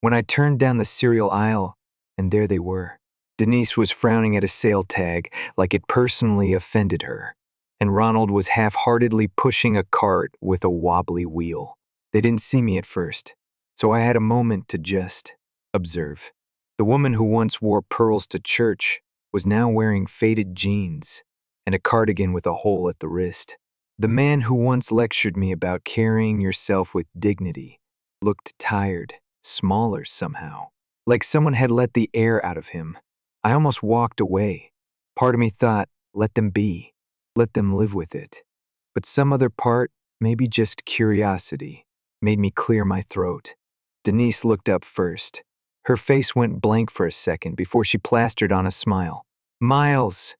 when I turned down the cereal aisle, and there they were. Denise was frowning at a sale tag like it personally offended her, and Ronald was half-heartedly pushing a cart with a wobbly wheel. They didn't see me at first, so I had a moment to just observe. The woman who once wore pearls to church was now wearing faded jeans and a cardigan with a hole at the wrist. The man who once lectured me about carrying yourself with dignity looked tired, smaller somehow, like someone had let the air out of him. I almost walked away. Part of me thought, let them be, let them live with it. But some other part, maybe just curiosity, made me clear my throat. Denise looked up first. Her face went blank for a second before she plastered on a smile. "Miles!"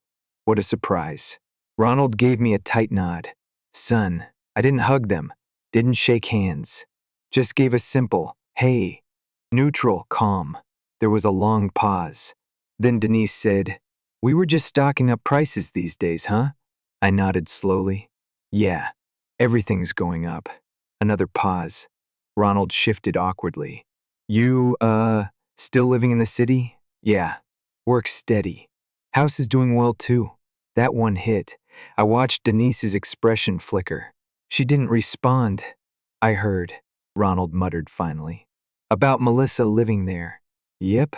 What a surprise. Ronald gave me a tight nod. "Son." I didn't hug them, didn't shake hands. Just gave a simple, "Hey." Neutral, calm. There was a long pause. Then Denise said, "We were just stocking up prices these days, huh?" I nodded slowly. "Yeah, everything's going up." Another pause. Ronald shifted awkwardly. "You, still living in the city?" "Yeah. Work's steady. House is doing well too." That one hit. I watched Denise's expression flicker. She didn't respond. "I heard," Ronald muttered finally. "About Melissa living there." "Yep,"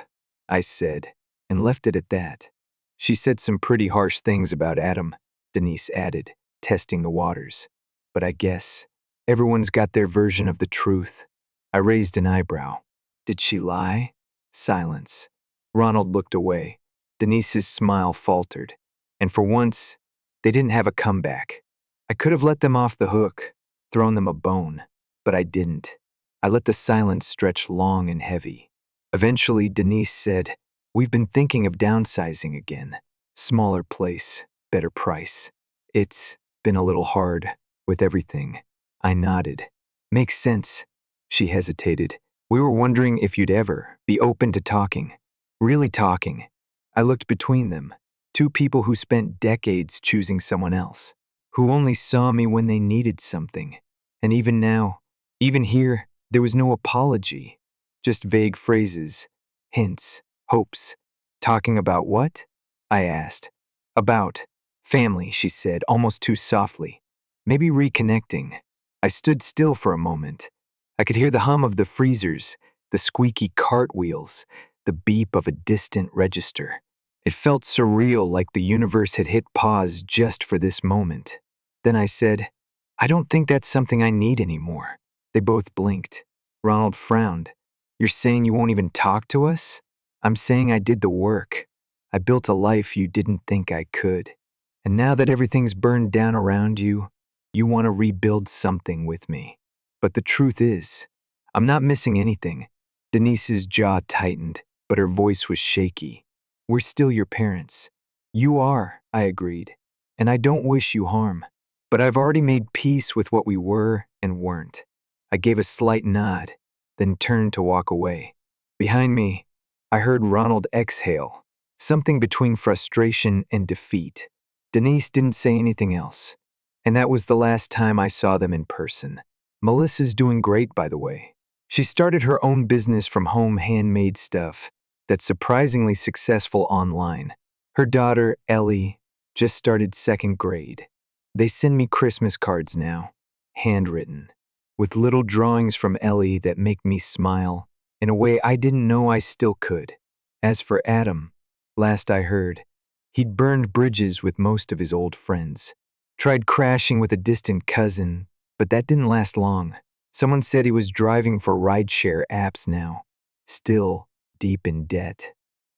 I said, and left it at that. "She said some pretty harsh things about Adam," Denise added, testing the waters. "But I guess everyone's got their version of the truth." I raised an eyebrow. "Did she lie?" Silence. Ronald looked away. Denise's smile faltered. And for once, they didn't have a comeback. I could have let them off the hook, thrown them a bone, but I didn't. I let the silence stretch long and heavy. Eventually, Denise said, "We've been thinking of downsizing again. Smaller place, better price. It's been a little hard with everything." I nodded. "Makes sense." She hesitated. "We were wondering if you'd ever be open to talking. Really talking." I looked between them. Two people who spent decades choosing someone else, who only saw me when they needed something. And even now, even here, there was no apology, just vague phrases, hints, hopes. "Talking about what?" I asked. "About family," she said, almost too softly. "Maybe reconnecting." I stood still for a moment. I could hear the hum of the freezers, the squeaky cartwheels, the beep of a distant register. It felt surreal, like the universe had hit pause just for this moment. Then I said, "I don't think that's something I need anymore." They both blinked. Ronald frowned. "You're saying you won't even talk to us?" "I'm saying I did the work." I built a life you didn't think I could. And now that everything's burned down around you, you want to rebuild something with me. But the truth is, I'm not missing anything." Denise's jaw tightened, but her voice was shaky. "We're still your parents." "You are," I agreed, "and I don't wish you harm. But I've already made peace with what we were and weren't." I gave a slight nod, then turned to walk away. Behind me, I heard Ronald exhale, something between frustration and defeat. Denise didn't say anything else, and that was the last time I saw them in person. Melissa's doing great, by the way. She started her own business from home, handmade stuff that's surprisingly successful online. Her daughter, Ellie, just started second grade. They send me Christmas cards now, handwritten, with little drawings from Ellie that make me smile in a way I didn't know I still could. As for Adam, last I heard, he'd burned bridges with most of his old friends. Tried crashing with a distant cousin, but that didn't last long. Someone said he was driving for rideshare apps now, still deep in debt.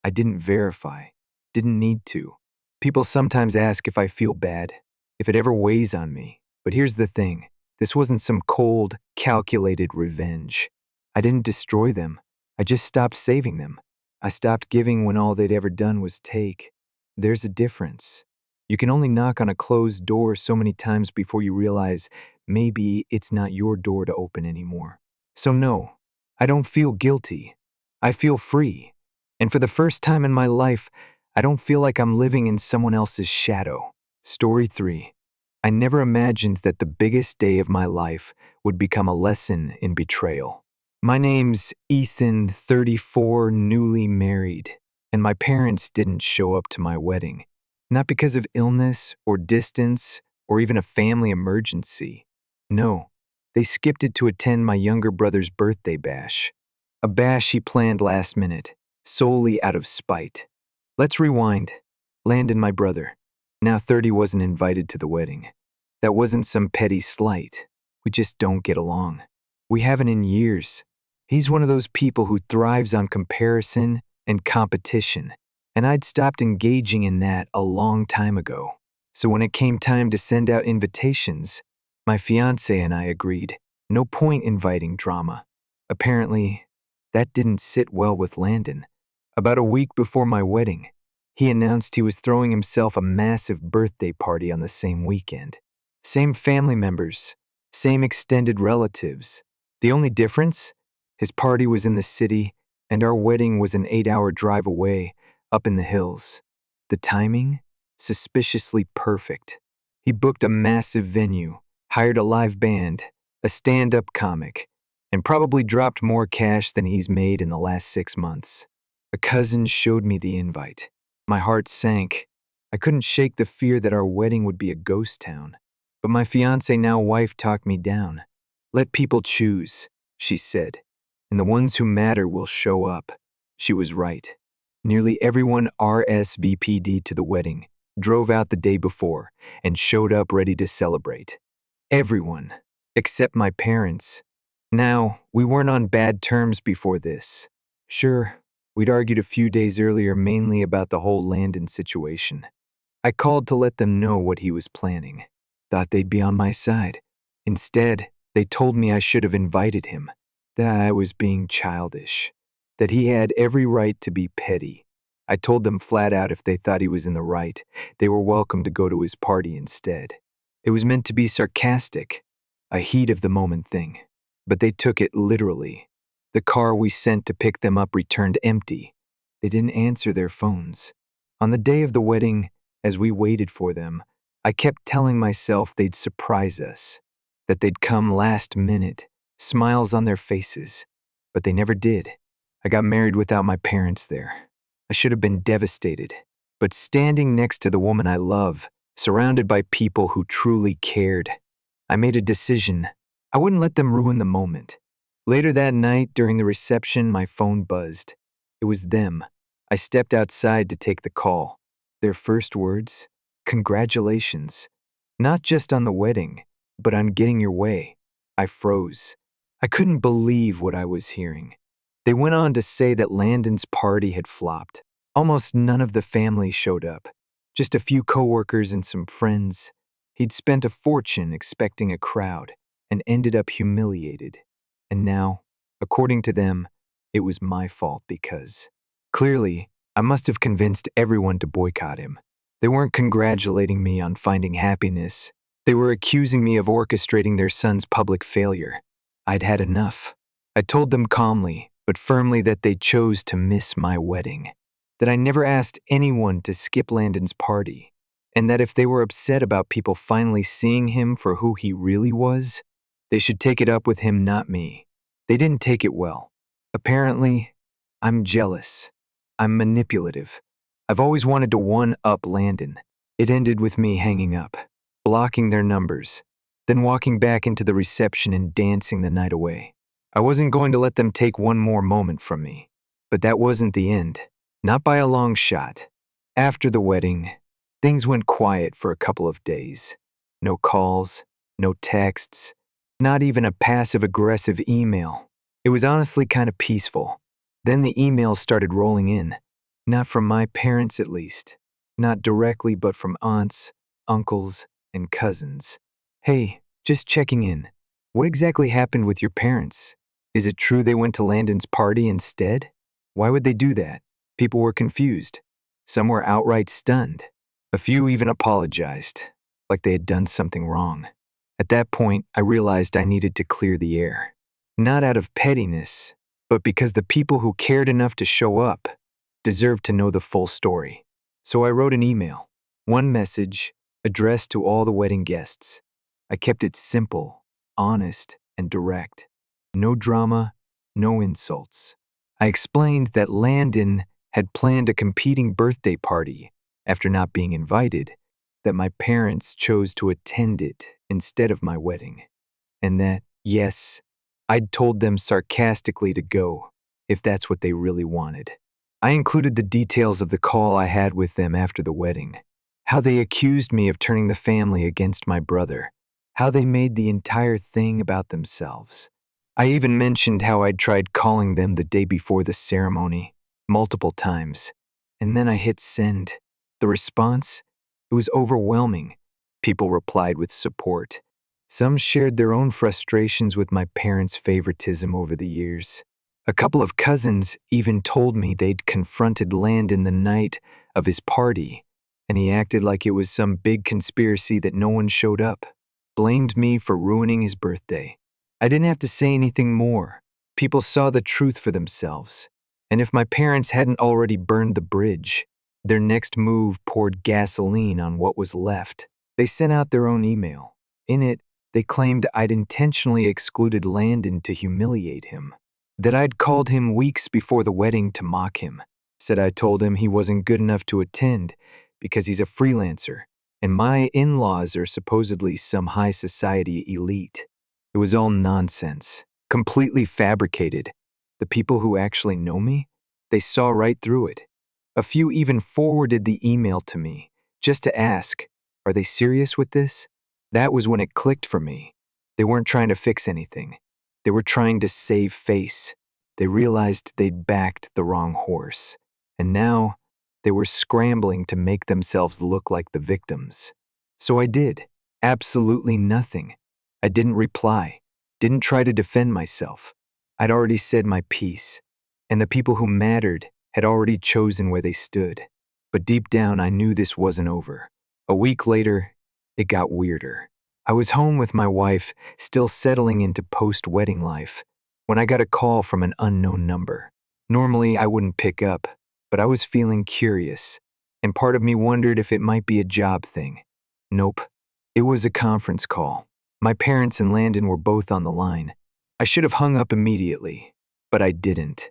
I didn't verify, didn't need to. People sometimes ask if I feel bad, if it ever weighs on me. But here's the thing, this wasn't some cold, calculated revenge. I didn't destroy them, I just stopped saving them. I stopped giving when all they'd ever done was take. There's a difference. You can only knock on a closed door so many times before you realize maybe it's not your door to open anymore. So no, I don't feel guilty. I feel free. And for the first time in my life, I don't feel like I'm living in someone else's shadow. Story 3. I never imagined that the biggest day of my life would become a lesson in betrayal. My name's Ethan, 34, newly married, and my parents didn't show up to my wedding. Not because of illness or distance or even a family emergency. No, they skipped it to attend my younger brother's birthday bash. A bash he planned last minute, solely out of spite. Let's rewind. Landon, my brother, now 30, wasn't invited to the wedding. That wasn't some petty slight. We just don't get along. We haven't in years. He's one of those people who thrives on comparison and competition, and I'd stopped engaging in that a long time ago. So when it came time to send out invitations, my fiancé and I agreed, no point inviting drama. Apparently, that didn't sit well with Landon. About a week before my wedding, he announced he was throwing himself a massive birthday party on the same weekend. Same family members, same extended relatives. The only difference? His party was in the city, and our wedding was an 8-hour drive away, up in the hills. The timing? Suspiciously perfect. He booked a massive venue, hired a live band, a stand-up comic, and probably dropped more cash than he's made in the last 6 months. A cousin showed me the invite. My heart sank. I couldn't shake the fear that our wedding would be a ghost town. But my fiancé, now wife, talked me down. "Let people choose," she said, "and the ones who matter will show up." She was right. Nearly everyone RSVP'd to the wedding, drove out the day before, and showed up ready to celebrate. Everyone, except my parents. Now, we weren't on bad terms before this. Sure, we'd argued a few days earlier mainly about the whole Landon situation. I called to let them know what he was planning. Thought they'd be on my side. Instead, they told me I should have invited him, that I was being childish, that he had every right to be petty. I told them flat out if they thought he was in the right, they were welcome to go to his party instead. It was meant to be sarcastic, a heat of the moment thing, but they took it literally. The car we sent to pick them up returned empty. They didn't answer their phones. On the day of the wedding, as we waited for them, I kept telling myself they'd surprise us, that they'd come last minute, smiles on their faces, but they never did. I got married without my parents there. I should have been devastated, but standing next to the woman I love, surrounded by people who truly cared, I made a decision. I wouldn't let them ruin the moment. Later that night, during the reception, my phone buzzed. It was them. I stepped outside to take the call. Their first words? "Congratulations. Not just on the wedding, but on getting your way." I froze. I couldn't believe what I was hearing. They went on to say that Landon's party had flopped. Almost none of the family showed up, just a few coworkers and some friends. He'd spent a fortune expecting a crowd and ended up humiliated. And now, according to them, it was my fault because, clearly, I must have convinced everyone to boycott him. They weren't congratulating me on finding happiness. They were accusing me of orchestrating their son's public failure. I'd had enough. I told them calmly, but firmly, that they chose to miss my wedding, that I never asked anyone to skip Landon's party, and that if they were upset about people finally seeing him for who he really was, they should take it up with him, not me. They didn't take it well. Apparently, I'm jealous. I'm manipulative. I've always wanted to one-up Landon. It ended with me hanging up, blocking their numbers, then walking back into the reception and dancing the night away. I wasn't going to let them take one more moment from me. But that wasn't the end. Not by a long shot. After the wedding, things went quiet for a couple of days. No calls, no texts, not even a passive-aggressive email. It was honestly kind of peaceful. Then the emails started rolling in. Not from my parents, at least. Not directly, but from aunts, uncles, and cousins. Hey, just checking in. What exactly happened with your parents? Is it true they went to Landon's party instead? Why would they do that? People were confused. Some were outright stunned. A few even apologized, like they had done something wrong. At that point, I realized I needed to clear the air. Not out of pettiness, but because the people who cared enough to show up deserved to know the full story. So I wrote an email, one message, addressed to all the wedding guests. I kept it simple, honest, and direct. No drama, no insults. I explained that Landon had planned a competing birthday party after not being invited, that my parents chose to attend it instead of my wedding, and that, yes, I'd told them sarcastically to go if that's what they really wanted. I included the details of the call I had with them after the wedding, how they accused me of turning the family against my brother, how they made the entire thing about themselves. I even mentioned how I'd tried calling them the day before the ceremony, multiple times, and then I hit send. The response? It was overwhelming. People replied with support. Some shared their own frustrations with my parents' favoritism over the years. A couple of cousins even told me they'd confronted Landon the night of his party, and he acted like it was some big conspiracy that no one showed up, blamed me for ruining his birthday. I didn't have to say anything more. People saw the truth for themselves. And if my parents hadn't already burned the bridge, their next move poured gasoline on what was left. They sent out their own email. In it, they claimed I'd intentionally excluded Landon to humiliate him, that I'd called him weeks before the wedding to mock him, said I told him he wasn't good enough to attend because he's a freelancer, and my in-laws are supposedly some high society elite. It was all nonsense, completely fabricated. The people who actually know me, they saw right through it. A few even forwarded the email to me, just to ask, are they serious with this? That was when it clicked for me. They weren't trying to fix anything. They were trying to save face. They realized they'd backed the wrong horse. And now, they were scrambling to make themselves look like the victims. So I did. Absolutely nothing. I didn't reply, didn't try to defend myself. I'd already said my piece, and the people who mattered had already chosen where they stood. But deep down, I knew this wasn't over. A week later, it got weirder. I was home with my wife, still settling into post-wedding life, when I got a call from an unknown number. Normally, I wouldn't pick up, but I was feeling curious, and part of me wondered if it might be a job thing. Nope, it was a conference call. My parents and Landon were both on the line. I should have hung up immediately, but I didn't.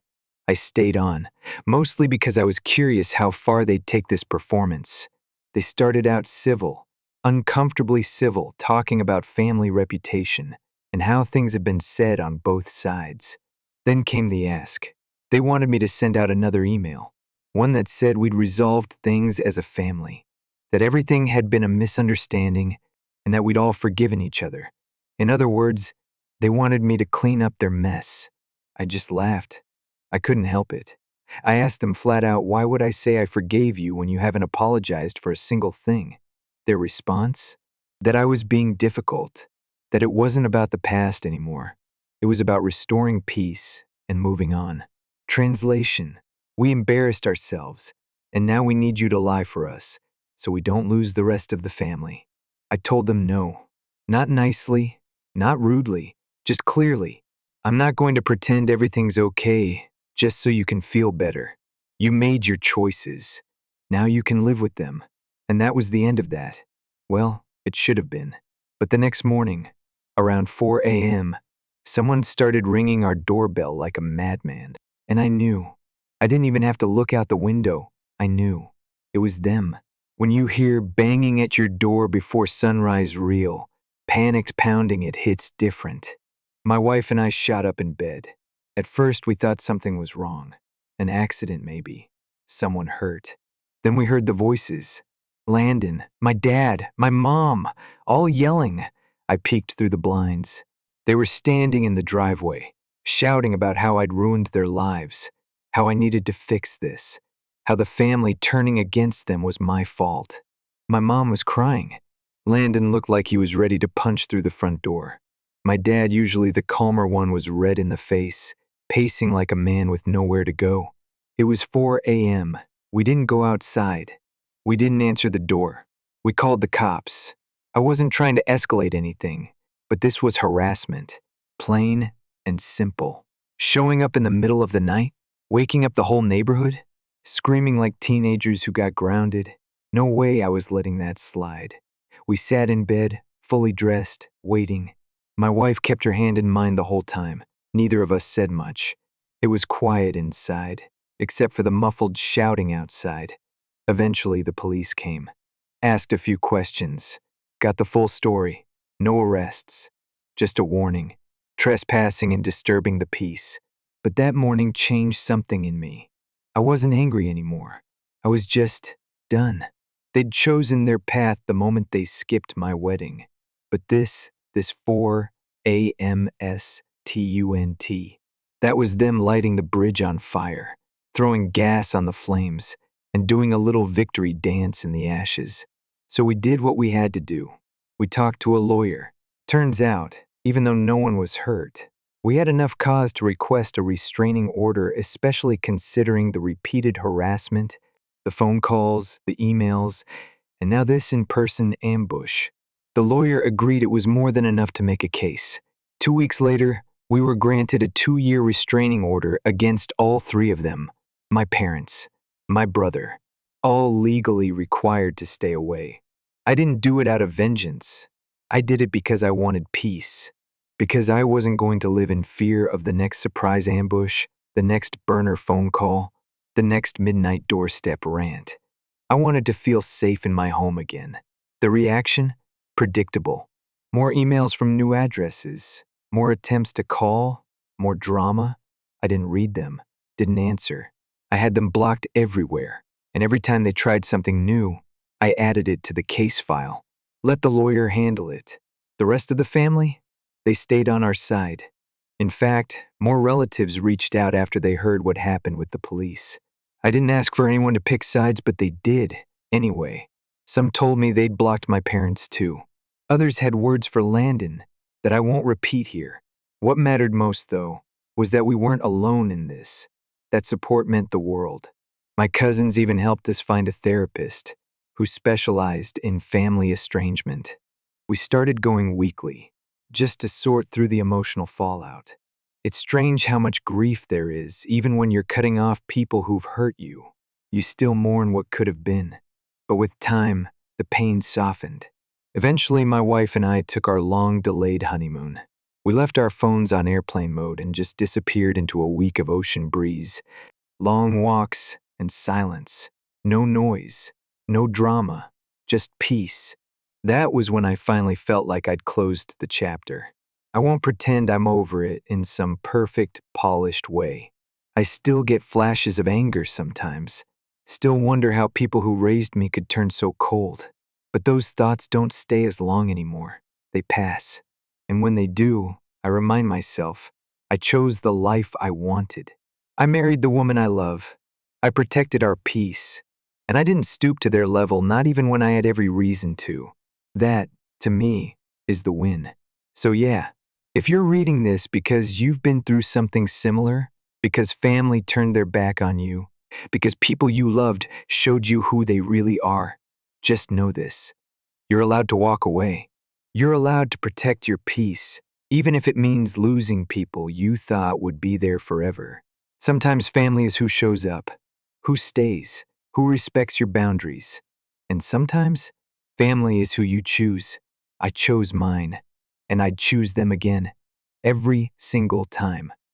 I stayed on, mostly because I was curious how far they'd take this performance. They started out civil, uncomfortably civil, talking about family reputation and how things had been said on both sides. Then came the ask. They wanted me to send out another email, one that said we'd resolved things as a family, that everything had been a misunderstanding, and that we'd all forgiven each other. In other words, they wanted me to clean up their mess. I just laughed. I couldn't help it. I asked them flat out, why would I say I forgave you when you haven't apologized for a single thing? Their response? That I was being difficult, that it wasn't about the past anymore. It was about restoring peace and moving on. Translation: we embarrassed ourselves, and now we need you to lie for us, so we don't lose the rest of the family. I told them no. Not nicely, not rudely, just clearly. I'm not going to pretend everything's okay just so you can feel better. You made your choices. Now you can live with them. And that was the end of that. Well, it should have been. But the next morning, around 4 a.m., someone started ringing our doorbell like a madman. And I knew. I didn't even have to look out the window. I knew. It was them. When you hear banging at your door before sunrise real, panicked pounding, it hits different. My wife and I shot up in bed. At first, we thought something was wrong. An accident, maybe. Someone hurt. Then we heard the voices. Landon, my dad, my mom, all yelling. I peeked through the blinds. They were standing in the driveway, shouting about how I'd ruined their lives, how I needed to fix this, how the family turning against them was my fault. My mom was crying. Landon looked like he was ready to punch through the front door. My dad, usually the calmer one, was red in the face, pacing like a man with nowhere to go. It was 4 a.m. We didn't go outside. We didn't answer the door. We called the cops. I wasn't trying to escalate anything, but this was harassment. Plain and simple. Showing up in the middle of the night, waking up the whole neighborhood, screaming like teenagers who got grounded. No way I was letting that slide. We sat in bed, fully dressed, waiting. My wife kept her hand in mine the whole time. Neither of us said much. It was quiet inside, except for the muffled shouting outside. Eventually, the police came. Asked a few questions. Got the full story. No arrests. Just a warning. Trespassing and disturbing the peace. But that morning changed something in me. I wasn't angry anymore. I was just done. They'd chosen their path the moment they skipped my wedding. But this 4 a.m.stunt, that was them lighting the bridge on fire, throwing gas on the flames, and doing a little victory dance in the ashes. So we did what we had to do. We talked to a lawyer. Turns out, even though no one was hurt, we had enough cause to request a restraining order, especially considering the repeated harassment, the phone calls, the emails, and now this in-person ambush. The lawyer agreed it was more than enough to make a case. 2 weeks later, we were granted a 2-year restraining order against all 3 of them. My parents, my brother, all legally required to stay away. I didn't do it out of vengeance. I did it because I wanted peace. Because I wasn't going to live in fear of the next surprise ambush, the next burner phone call, the next midnight doorstep rant. I wanted to feel safe in my home again. The reaction? Predictable. More emails from new addresses, more attempts to call, more drama. I didn't read them, didn't answer. I had them blocked everywhere, and every time they tried something new, I added it to the case file. Let the lawyer handle it. The rest of the family? They stayed on our side. In fact, more relatives reached out after they heard what happened with the police. I didn't ask for anyone to pick sides, but they did, anyway. Some told me they'd blocked my parents too. Others had words for Landon that I won't repeat here. What mattered most, though, was that we weren't alone in this. That support meant the world. My cousins even helped us find a therapist who specialized in family estrangement. We started going weekly, just to sort through the emotional fallout. It's strange how much grief there is, even when you're cutting off people who've hurt you. You still mourn what could have been. But with time, the pain softened. Eventually, my wife and I took our long-delayed honeymoon. We left our phones on airplane mode and just disappeared into a week of ocean breeze. Long walks and silence. No noise. No drama. Just peace. That was when I finally felt like I'd closed the chapter. I won't pretend I'm over it in some perfect, polished way. I still get flashes of anger sometimes. Still wonder how people who raised me could turn so cold. But those thoughts don't stay as long anymore. They pass. And when they do, I remind myself, I chose the life I wanted. I married the woman I love, I protected our peace, and I didn't stoop to their level, not even when I had every reason to. That, to me, is the win. So yeah, if you're reading this because you've been through something similar, because family turned their back on you, because people you loved showed you who they really are, just know this. You're allowed to walk away. You're allowed to protect your peace, even if it means losing people you thought would be there forever. Sometimes family is who shows up, who stays, who respects your boundaries. And sometimes family is who you choose. I chose mine, and I'd choose them again, every single time.